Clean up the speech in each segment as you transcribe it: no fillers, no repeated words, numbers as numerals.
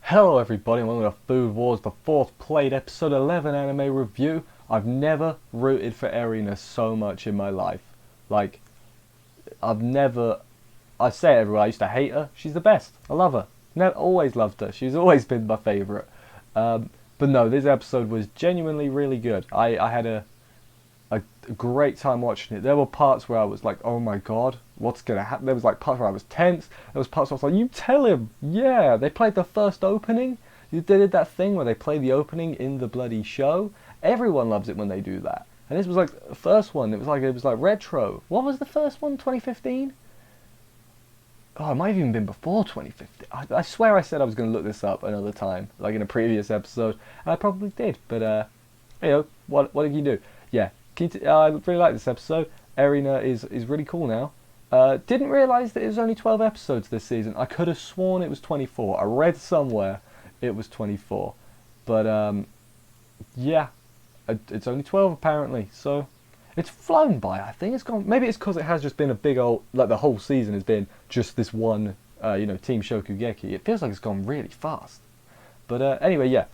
Hello everybody, and welcome to Food Wars, the 4th plate, episode 11 anime review. I've never rooted for Erina so much in my life. Like, I've never... I say it everywhere, I used to hate her. She's the best. I love her. Never, always loved her. She's always been my favourite. But no, this episode was genuinely really good. I had a great time watching it. There were parts where I was like, oh my god, what's gonna happen? There was like parts where I was tense. There was parts where I was like, you tell him. Yeah, they played the first opening. They did that thing where they play the opening in the bloody show. Everyone loves it when they do that. And this was like the first one. It was like retro. What was the first one? 2015? Oh, it might have even been before 2015. I swear I said I was going to look this up another time, like in a previous episode, and I probably did. But what did you do? Yeah, I really like this episode. Erina is really cool now. Didn't realise that it was only 12 episodes this season. I could have sworn it was 24. I read somewhere it was 24. But yeah, it's only 12 apparently. So it's flown by, I think. It's gone. Maybe it's because it has just been a big old... Like, the whole season has been just this one, Team Shokugeki. It feels like it's gone really fast. But anyway, yeah.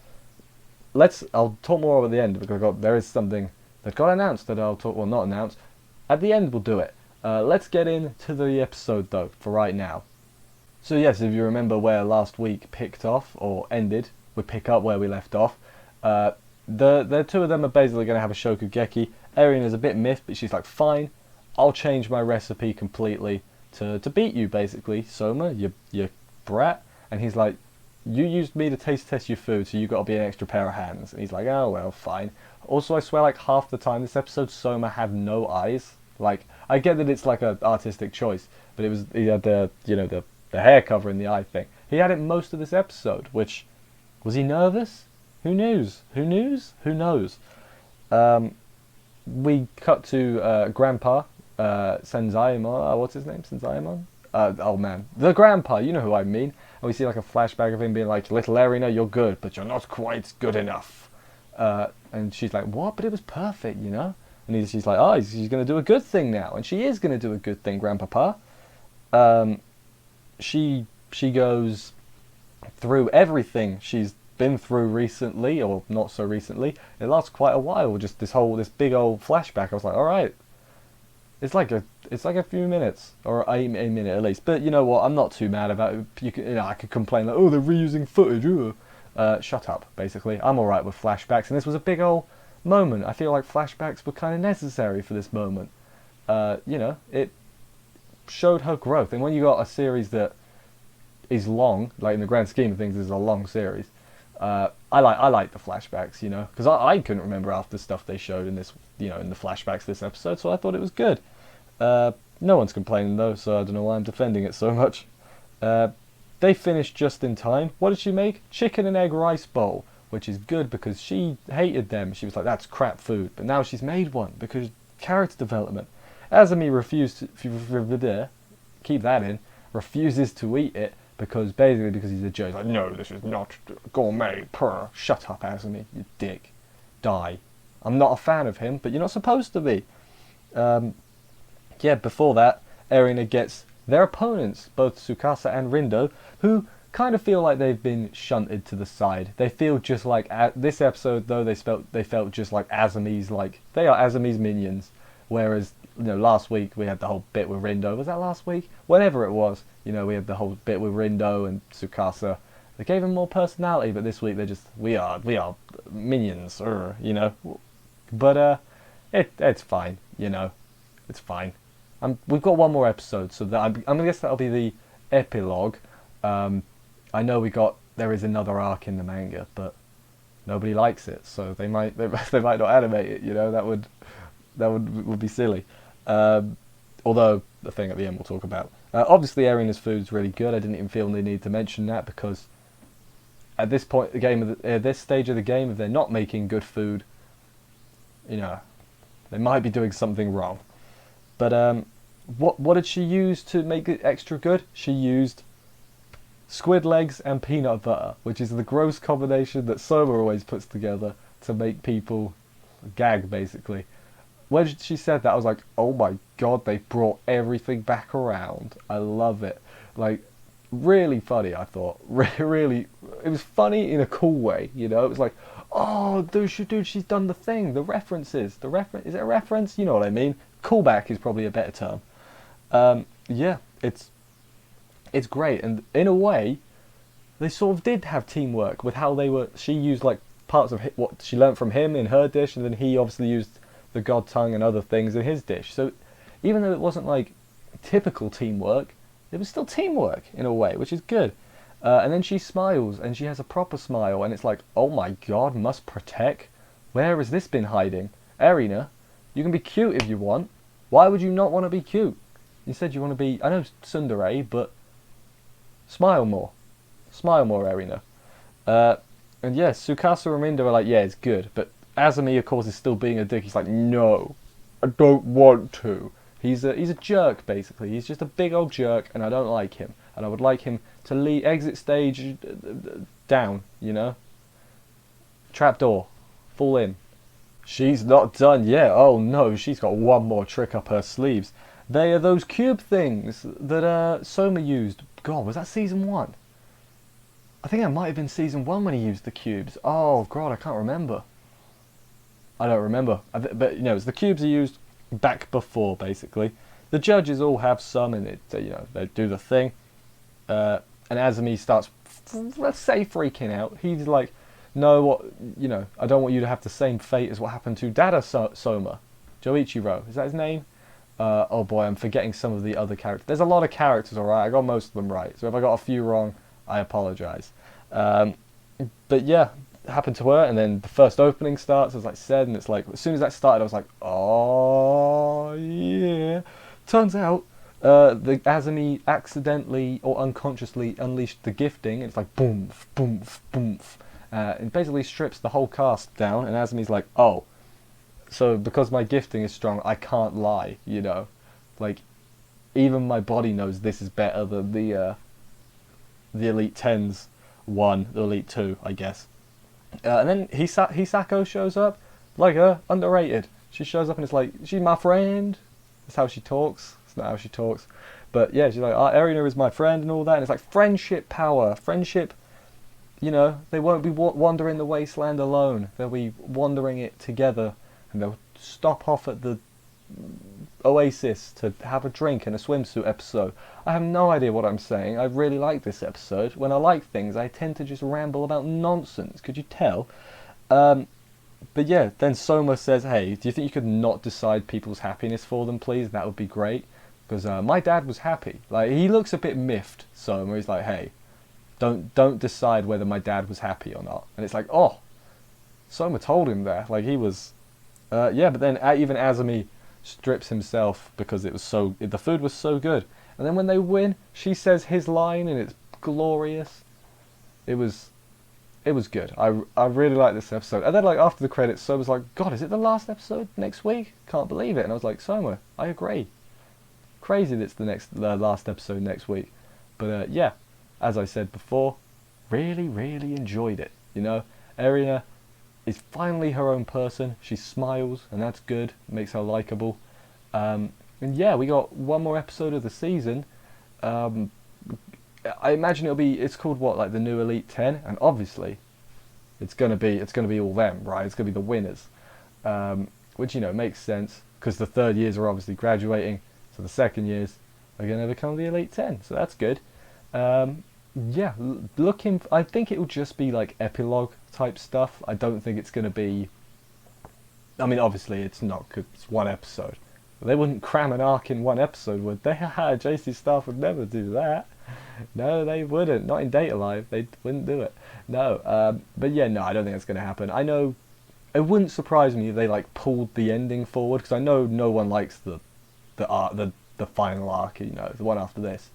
I'll talk more about the end, because there is something that got announced that I'll talk... Well, not announced. At the end, we'll do it. Let's get into the episode, though, for right now. So, yes, if you remember where last week picked off, or ended, we pick up where we left off. The two of them are basically going to have a Shokugeki. Erina's a bit miffed, but she's like, fine, I'll change my recipe completely to beat you, basically, Soma, you brat. And he's like, you used me to taste test your food, so you got to be an extra pair of hands. And he's like, oh, well, fine. Also, I swear, like, half the time this episode, Soma had no eyes. Like, I get that it's like an artistic choice, but he had the hair covering the eye thing. He had it most of this episode, which, was he nervous? Who knows? Who knows? We cut to Grandpa, Senzaiamon, what's his name? Senzaiamon? Oh man, the Grandpa, you know who I mean. And we see like a flashback of him being like, little Erina, you're good, but you're not quite good enough. And she's like, what? But it was perfect, you know? And she's like, oh, she's going to do a good thing now. And she is going to do a good thing, Grandpapa. She goes through everything she's been through recently, or not so recently. It lasts quite a while, just this big old flashback. I was like, all right, it's like a few minutes, or a minute at least. But you know what, I'm not too mad about it. I could complain like, oh, they're reusing footage. Shut up, basically. I'm all right with flashbacks, and this was a big old moment. I feel like flashbacks were kind of necessary for this moment. It showed her growth, and when you got a series that is long, like in the grand scheme of things, this is a long series. I like the flashbacks, because I couldn't remember half the stuff they showed in this, in the flashbacks this episode, so I thought it was good. No one's complaining though, so I don't know why I'm defending it so much. They finished just in time. What did she make? Chicken and egg rice bowl, which is good because she hated them. She was like, that's crap food, but now she's made one because character development. Azumi keep that in, refuses to eat it. Because he's a jerk. He's like, no, this is not gourmet. Purr. Shut up, Azumi, you dick. Die. I'm not a fan of him, but you're not supposed to be. Before that, Erina gets their opponents, both Tsukasa and Rindo, who kind of feel like they've been shunted to the side. They feel just like this episode, though. They felt just like Azumi's, like they are Azumi's minions. Whereas last week we had the whole bit with Rindo. Was that last week? Whenever it was, we had the whole bit with Rindo and Tsukasa. They gave them more personality, but this week they're just we are minions, But it's fine, it's fine. We've got one more episode, so that I'm gonna guess that'll be the epilogue. I know there is another arc in the manga, but nobody likes it, so they might not animate it. That would be silly. Although the thing at the end we'll talk about. Obviously, Erina's food is really good. I didn't even feel the need to mention that because at this point, this stage of the game, if they're not making good food, they might be doing something wrong. But what did she use to make it extra good? She used squid legs and peanut butter, which is the gross combination that Soma always puts together to make people gag, basically. When she said that, I was like, oh my god, they brought everything back around. I love it. Like, really funny. I thought really, it was funny in a cool way. You know, it was like, oh, dude, she's done the thing. The reference is it a reference? You know what I mean? Callback is probably a better term. Yeah, it's great, and in a way, they sort of did have teamwork with how they were. She used like parts of what she learned from him in her dish, and then he obviously used the god tongue and other things in his dish. So even though it wasn't like typical teamwork, it was still teamwork in a way, which is good. And then she smiles, and she has a proper smile, and it's like, oh my god, must protect. Where has this been hiding? Erina, you can be cute if you want. Why would you not want to be cute? You said you want to be, I know tsundere, but smile more. Smile more, Erina. And yes, Tsukasa and Rinda are like, yeah, it's good. But Azumi, of course, is still being a dick. He's like, no, I don't want to. He's a jerk, basically. He's just a big old jerk, and I don't like him. And I would like him to exit stage down, you know? Trapdoor. Fall in. She's not done yet. Oh no, she's got one more trick up her sleeves. They are those cube things that Soma used. God, was that season 1? I think it might have been season 1 when he used the cubes. Oh god, I can't remember. I don't remember. But you know, it's the cubes he used back before, basically. The judges all have some in it. You know, they do the thing. And Azumi starts, let's say, freaking out. He's like, no, what, you know, I don't want you to have the same fate as what happened to Dada Soma. Joichiro, is that his name? Oh boy, I'm forgetting some of the other characters. There's a lot of characters, alright, I got most of them right. So if I got a few wrong, I apologise. But yeah, it happened to her, and then the first opening starts, as I said, and it's like, as soon as that started, I was like, oh yeah. Turns out, the Azumi accidentally or unconsciously unleashed the gifting, and it's like boom, boom, boom. It basically strips the whole cast down, and Azumi's like, oh, so because my gifting is strong, I can't lie, you know? Like, even my body knows this is better than the Elite 10's one, the Elite 2, I guess. And then Hisako shows up, like her, underrated. She shows up and it's like, she's my friend. That's how she talks. It's not how she talks. But yeah, she's like, Erina is my friend and all that. And it's like friendship power. Friendship, you know, they won't be wandering the wasteland alone. They'll be wandering it together. And they'll stop off at the Oasis to have a drink and a swimsuit episode. I have no idea what I'm saying. I really like this episode. When I like things, I tend to just ramble about nonsense. Could you tell? But yeah, then Soma says, hey, do you think you could not decide people's happiness for them, please? That would be great. Because my dad was happy. Like, he looks a bit miffed, Soma. He's like, hey, don't decide whether my dad was happy or not. And it's like, oh, Soma told him there. Like, he was... yeah, but then even Azumi strips himself because the food was so good. And then when they win, she says his line and it's glorious. It was good. I really like this episode. And then like after the credits, Soma's like, God, is it the last episode next week? Can't believe it. And I was like, Soma, I agree. Crazy that it's the last episode next week. But yeah, as I said before, really, really enjoyed it. You know, Erina is finally her own person. She smiles, and that's good. Makes her likable. And yeah, we got one more episode of the season. I imagine it's called what, like the new Elite 10, and obviously, it's gonna be all them, right? It's gonna be the winners, which you know makes sense because the third years are obviously graduating, so the second years are gonna become the Elite 10. So that's good. Yeah, I think it will just be like epilogue type stuff. I don't think it's going to be... I mean, obviously it's not, because it's one episode. They wouldn't cram an arc in one episode, would they? JC Staff would never do that. No, they wouldn't. Not in Data Live. They wouldn't do it. No. But yeah, no, I don't think that's going to happen. I know... It wouldn't surprise me if they like pulled the ending forward, because I know no one likes the final arc, you know, the one after this.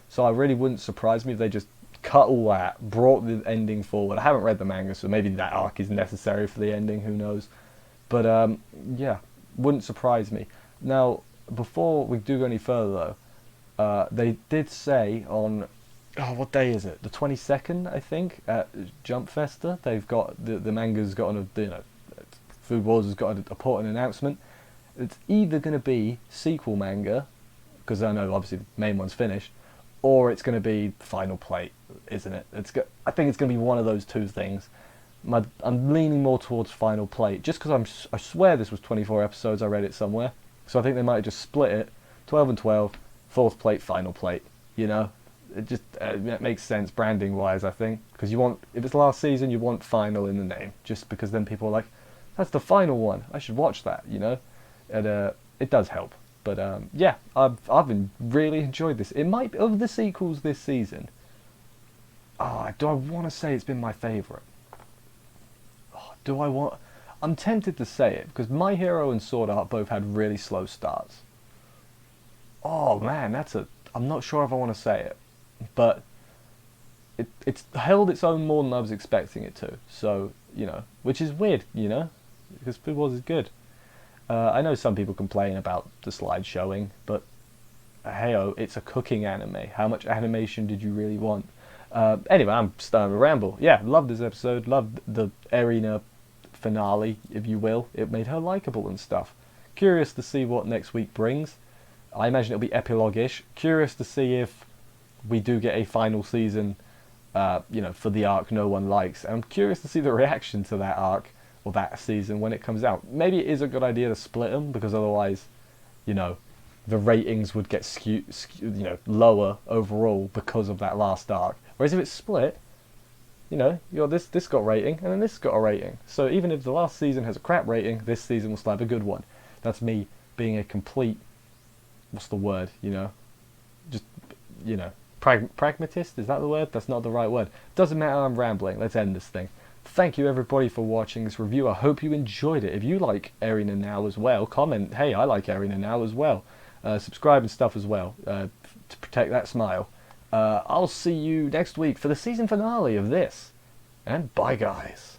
So I really wouldn't surprise me if they just cut all that, brought the ending forward. I haven't read the manga, so maybe that arc is necessary for the ending, who knows. But yeah, wouldn't surprise me. Now, before we do go any further though, they did say on, what day is it? The 22nd, I think, at Jump Festa. They've got, the manga's got Food Wars has got an important announcement. It's either going to be sequel manga, because I know obviously the main one's finished, or it's going to be Final Plate, isn't it? I think it's going to be one of those two things. I'm leaning more towards Final Plate, just because I swear this was 24 episodes. I read it somewhere, so I think they might have just split it, 12 and 12, fourth plate, Final Plate. You know, it just it makes sense branding wise. I think because if it's last season, you want final in the name, just because then people are like, that's the final one. I should watch that. You know, and it does help. But yeah, I've really enjoyed this. It might be of the sequels this season. Do I want to say it's been my favourite? Do I want? I'm tempted to say it because My Hero and Sword Art both had really slow starts. Oh man, I'm not sure if I want to say it, but it's held its own more than I was expecting it to. So which is weird, because Food Wars is good. I know some people complain about the slide showing, but heyo, it's a cooking anime. How much animation did you really want? Anyway, I'm starting to ramble. Yeah, loved this episode. Loved the Erina finale, if you will. It made her likable and stuff. Curious to see what next week brings. I imagine it'll be epilogue-ish. Curious to see if we do get a final season, for the arc no one likes. And I'm curious to see the reaction to that arc or that season when it comes out. Maybe it is a good idea to split them, because otherwise, the ratings would get lower overall because of that last arc. Whereas if it's split, this got rating and then this got a rating. So even if the last season has a crap rating, this season will still have a good one. That's me being a complete, what's the word? Pragmatist. Is that the word? That's not the right word. Doesn't matter. I'm rambling. Let's end this thing. Thank you everybody for watching this review. I hope you enjoyed it. If you like Erina now as well, comment, hey, I like Erina now as well. Subscribe and stuff as well, to protect that smile. I'll see you next week for the season finale of this. And bye, guys.